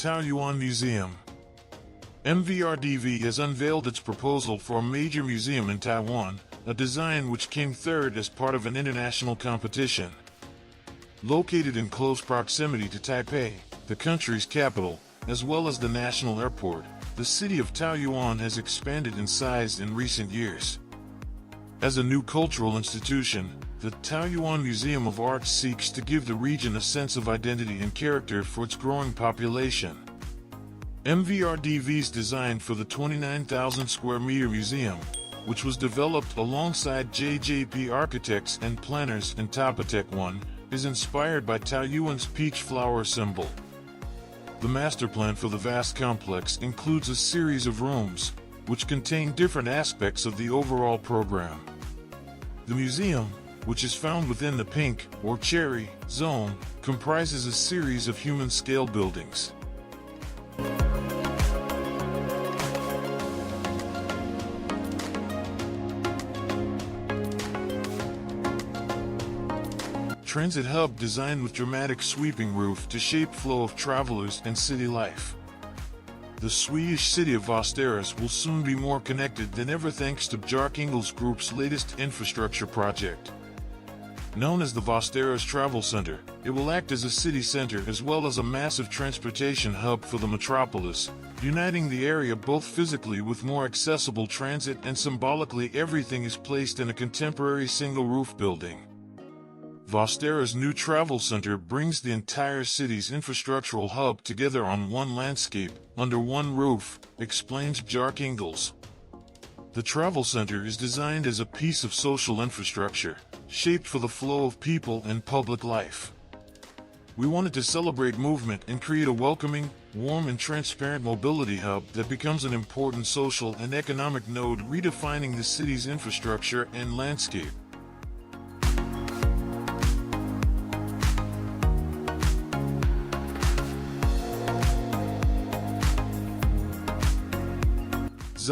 Taoyuan Museum. MVRDV has unveiled its proposal for a major museum in Taiwan, a design which came third as part of an international competition. Located in close proximity to Taipei, the country's capital, as well as the national airport, the city of Taoyuan has expanded in size in recent years. As a new cultural institution, the Taoyuan Museum of Art seeks to give the region a sense of identity and character for its growing population. MVRDV's design for the 29,000 square meter museum, which was developed alongside JJP architects and planners and Tapatec One, is inspired by Taoyuan's peach flower symbol. The master plan for the vast complex includes a series of rooms, which contain different aspects of the overall program. The museum, which is found within the pink, or cherry, zone, comprises a series of human-scale buildings. Transit hub designed with dramatic sweeping roof to shape flow of travelers and city life. The Swedish city of Västerås will soon be more connected than ever thanks to Bjarke Ingels Group's latest infrastructure project. Known as the Västerås Travel Center, it will act as a city center as well as a massive transportation hub for the metropolis, uniting the area both physically with more accessible transit and symbolically everything is placed in a contemporary single-roof building. Västerås' new travel center brings the entire city's infrastructural hub together on one landscape, under one roof, explains Bjarke Ingels. The travel center is designed as a piece of social infrastructure, shaped for the flow of people and public life. We wanted to celebrate movement and create a welcoming, warm and transparent mobility hub that becomes an important social and economic node redefining the city's infrastructure and landscape.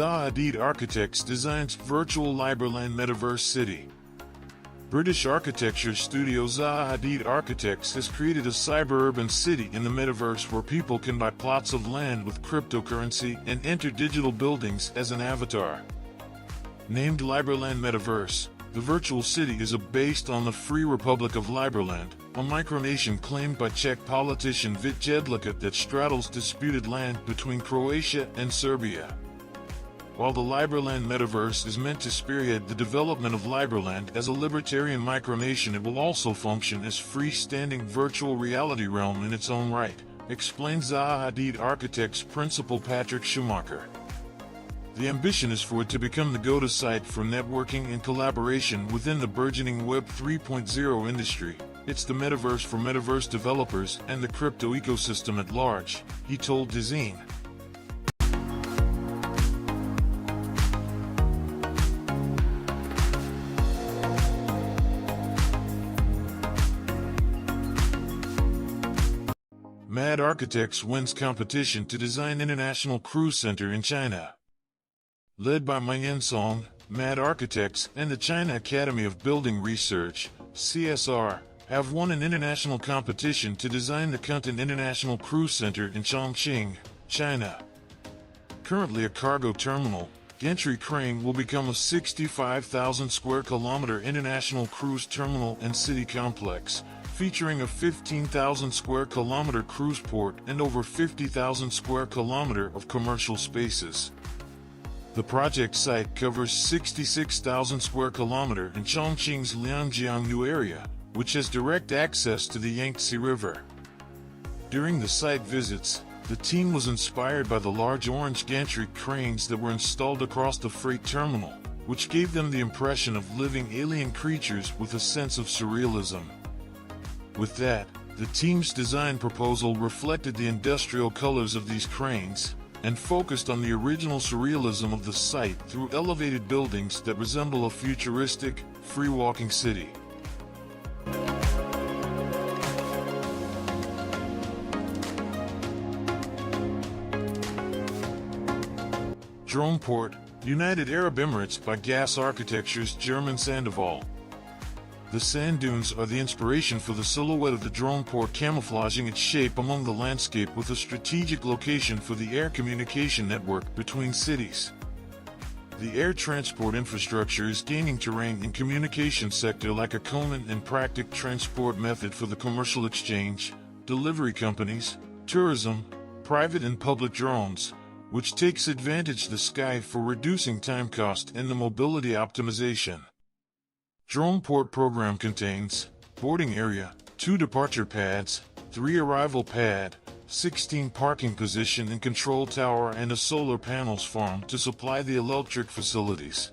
Zaha Hadid Architects designs virtual Liberland Metaverse City. British architecture studio Zaha Hadid Architects has created a cyber-urban city in the metaverse where people can buy plots of land with cryptocurrency and enter digital buildings as an avatar. Named Liberland Metaverse, the virtual city is based on the Free Republic of Liberland, a micronation claimed by Czech politician Vít Jedlička that straddles disputed land between Croatia and Serbia. While the Liberland Metaverse is meant to spearhead the development of Liberland as a libertarian micronation, it will also function as freestanding virtual reality realm in its own right, explains Zaha Hadid Architects principal Patrick Schumacher. The ambition is for it to become the go-to site for networking and collaboration within the burgeoning Web 3.0 industry. It's the metaverse for metaverse developers and the crypto ecosystem at large, he told DAZN. MAD Architects wins competition to design International Cruise Center in China. Led by Mayan Song, MAD Architects and the China Academy of Building Research, CSR, have won an international competition to design the Kunton International Cruise Center in Chongqing, China. Currently a cargo terminal, Gantry Crane will become a 65,000 square kilometer international cruise terminal and city complex, featuring a 15,000 square kilometer cruise port and over 50,000 square kilometer of commercial spaces. The project site covers 66,000 square kilometer in Chongqing's Liangjiangnu area, which has direct access to the Yangtze River. During the site visits, the team was inspired by the large orange gantry cranes that were installed across the freight terminal, which gave them the impression of living alien creatures with a sense of surrealism. With that, the team's design proposal reflected the industrial colors of these cranes, and focused on the original surrealism of the site through elevated buildings that resemble a futuristic, free-walking city. Droneport, United Arab Emirates by Gas Architecture's German Sandoval. The sand dunes are the inspiration for the silhouette of the drone port, camouflaging its shape among the landscape with a strategic location for the air communication network between cities. The air transport infrastructure is gaining terrain in communication sector like a common and practical transport method for the commercial exchange, delivery companies, tourism, private and public drones, which takes advantage of the sky for reducing time cost and the mobility optimization. Drone port program contains boarding area, 2 departure pads, 3 arrival pad, 16 parking position and control tower and a solar panels farm to supply the electric facilities.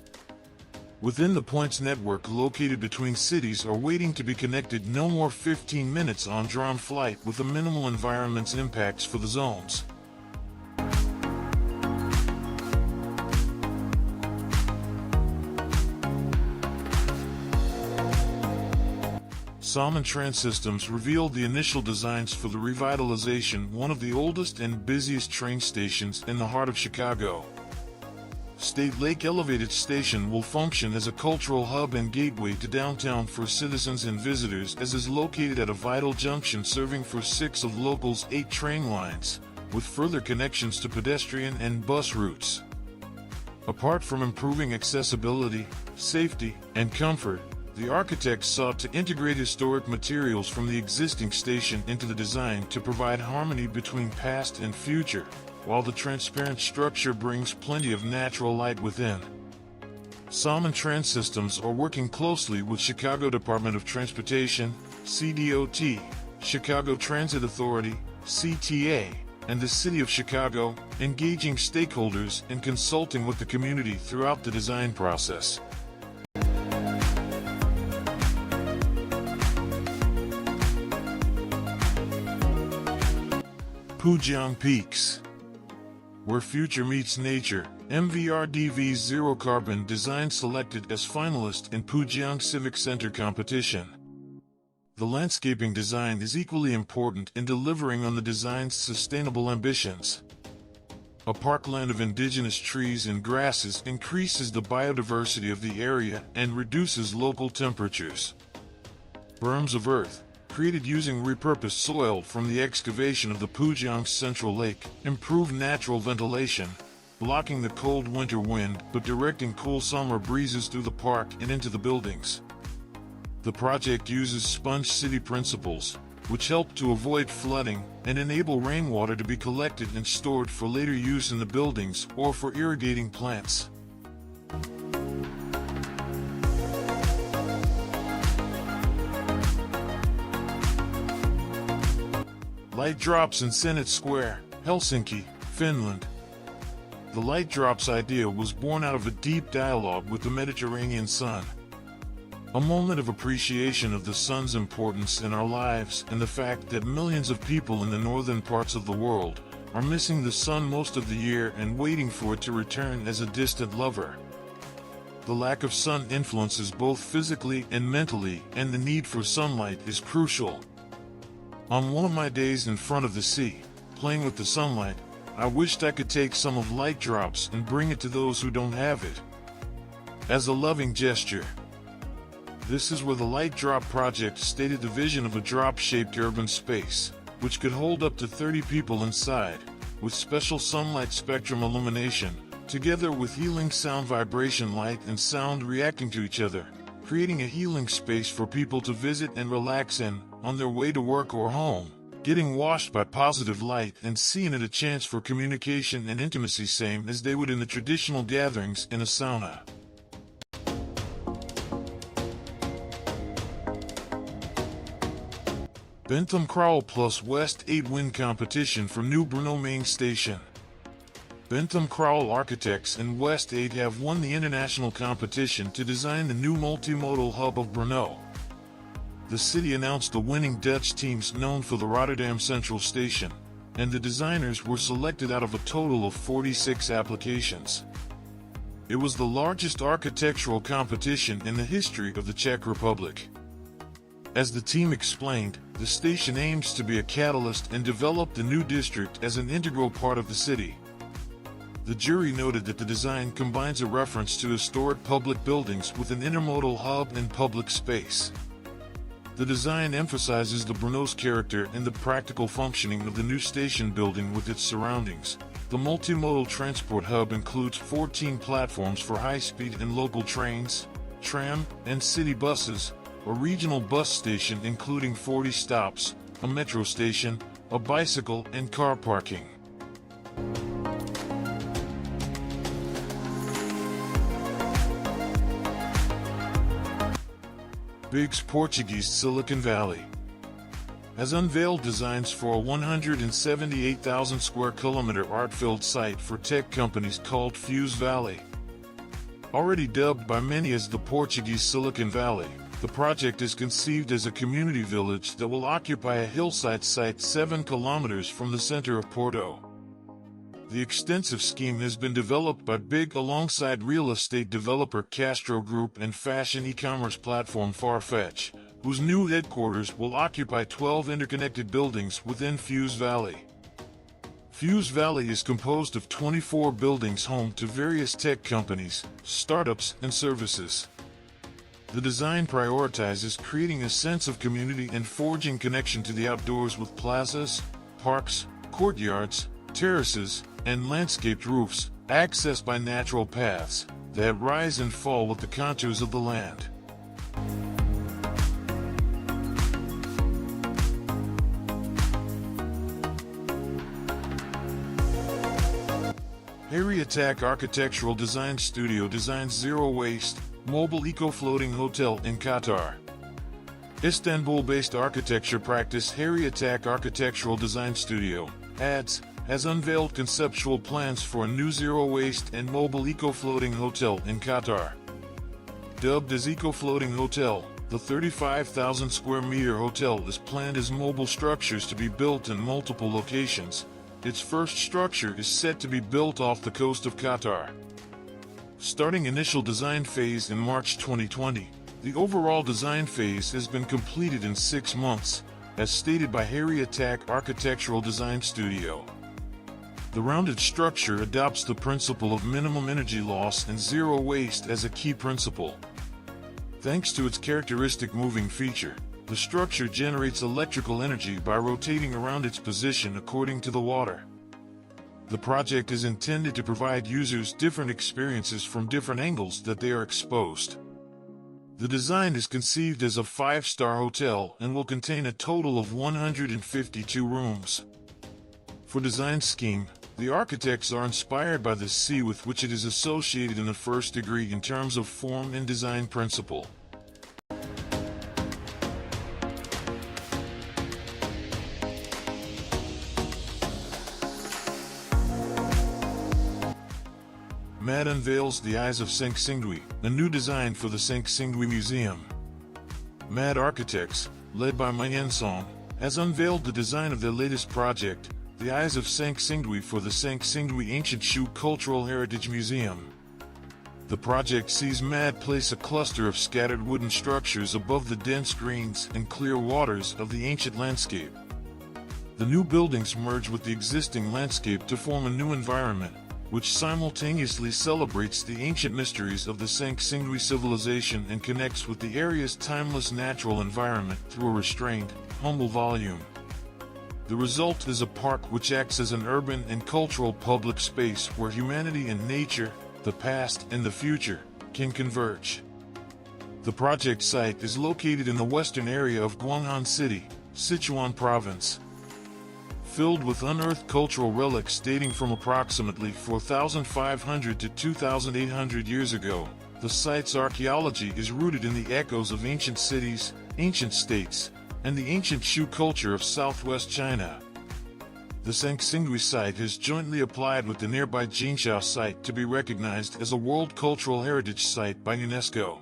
Within the points network located between cities are waiting to be connected no more 15 minutes on drone flight with a minimal environment's impacts for the zones. Salmon Trans Systems revealed the initial designs for the revitalization, one of the oldest and busiest train stations in the heart of Chicago. State Lake Elevated Station will function as a cultural hub and gateway to downtown for citizens and visitors, as is located at a vital junction serving for 6 of local's 8 train lines, with further connections to pedestrian and bus routes. Apart from improving accessibility, safety, and comfort, the architects sought to integrate historic materials from the existing station into the design to provide harmony between past and future, while the transparent structure brings plenty of natural light within. Salmon Trans Systems are working closely with Chicago Department of Transportation, CDOT, Chicago Transit Authority, CTA, and the City of Chicago, engaging stakeholders and consulting with the community throughout the design process. Pujiang Peaks. Where future meets nature, MVRDV's Zero Carbon design selected as finalist in Pujiang Civic Center competition. The landscaping design is equally important in delivering on the design's sustainable ambitions. A parkland of indigenous trees and grasses increases the biodiversity of the area and reduces local temperatures. Berms of earth, created using repurposed soil from the excavation of the Pujiang Central Lake, improve natural ventilation, blocking the cold winter wind but directing cool summer breezes through the park and into the buildings. The project uses sponge city principles, which help to avoid flooding and enable rainwater to be collected and stored for later use in the buildings or for irrigating plants. Light Drops in Senate Square, Helsinki, Finland. The Light Drops idea was born out of a deep dialogue with the Mediterranean sun. A moment of appreciation of the sun's importance in our lives and the fact that millions of people in the northern parts of the world are missing the sun most of the year and waiting for it to return as a distant lover. The lack of sun influences both physically and mentally, and the need for sunlight is crucial. On one of my days in front of the sea, playing with the sunlight, I wished I could take some of Light Drops and bring it to those who don't have it. As a loving gesture. This is where the Light Drop project stated the vision of a drop-shaped urban space, which could hold up to 30 people inside, with special sunlight spectrum illumination, together with healing sound vibration, light and sound reacting to each other, creating a healing space for people to visit and relax in, on their way to work or home, getting washed by positive light and seeing it a chance for communication and intimacy, same as they would in the traditional gatherings in a sauna. Bentham Crowell Plus West 8 Wind Competition for New Brno Main Station. Bentham Crowell Architects and West 8 have won the international competition to design the new multimodal hub of Brno. The city announced the winning Dutch teams known for the Rotterdam Central Station, and the designers were selected out of a total of 46 applications. It was the largest architectural competition in the history of the Czech Republic. As the team explained, the station aims to be a catalyst and develop the new district as an integral part of the city. The jury noted that the design combines a reference to historic public buildings with an intermodal hub and public space. The design emphasizes the Brno's character and the practical functioning of the new station building with its surroundings. The multimodal transport hub includes 14 platforms for high-speed and local trains, tram, and city buses, a regional bus station including 40 stops, a metro station, a bicycle and car parking. Big's Portuguese Silicon Valley has unveiled designs for a 178,000 square kilometer art-filled site for tech companies called Fuse Valley. Already dubbed by many as the Portuguese Silicon Valley, the project is conceived as a community village that will occupy a hillside site 7 kilometers from the center of Porto. The extensive scheme has been developed by Big alongside real estate developer Castro Group and fashion e-commerce platform Farfetch, whose new headquarters will occupy 12 interconnected buildings within Fuse Valley. Fuse Valley is composed of 24 buildings home to various tech companies, startups, and services. The design prioritizes creating a sense of community and forging connection to the outdoors with plazas, parks, courtyards, terraces, and landscaped roofs, accessed by natural paths that rise and fall with the contours of the land. Harry Attack Architectural Design Studio designs zero-waste, mobile eco-floating hotel in Qatar. Istanbul-based architecture practice Harry Attack Architectural Design Studio, ADS, has unveiled conceptual plans for a new zero-waste and mobile eco-floating hotel in Qatar. Dubbed as Eco-Floating Hotel, the 35,000 square meter hotel is planned as mobile structures to be built in multiple locations. Its first structure is set to be built off the coast of Qatar. Starting initial design phase in March 2020, the overall design phase has been completed in 6 months, as stated by Harry Attack Architectural Design Studio. The rounded structure adopts the principle of minimum energy loss and zero waste as a key principle. Thanks to its characteristic moving feature, the structure generates electrical energy by rotating around its position according to the water. The project is intended to provide users different experiences from different angles that they are exposed. The design is conceived as a 5-star hotel and will contain a total of 152 rooms. For design scheme, the architects are inspired by the sea with which it is associated in the first degree in terms of form and design principle. MAD unveils the Eyes of Sengsingui, a new design for the Sengsingui Museum. MAD Architects, led by Ma Yen-song, has unveiled the design of their latest project, the Eyes of Sengsingui for the Sengsingui Ancient Shu Cultural Heritage Museum. The project sees MAD place a cluster of scattered wooden structures above the dense greens and clear waters of the ancient landscape. The new buildings merge with the existing landscape to form a new environment, which simultaneously celebrates the ancient mysteries of the Sengsingui civilization and connects with the area's timeless natural environment through a restrained, humble volume. The result is a park which acts as an urban and cultural public space where humanity and nature, the past and the future, can converge. The project site is located in the western area of Guanghan City, Sichuan Province. Filled with unearthed cultural relics dating from approximately 4,500 to 2,800 years ago, the site's archaeology is rooted in the echoes of ancient cities, ancient states, and the ancient Shu culture of southwest China. The Sengsingui site has jointly applied with the nearby Jinqiao site to be recognized as a World Cultural Heritage Site by UNESCO.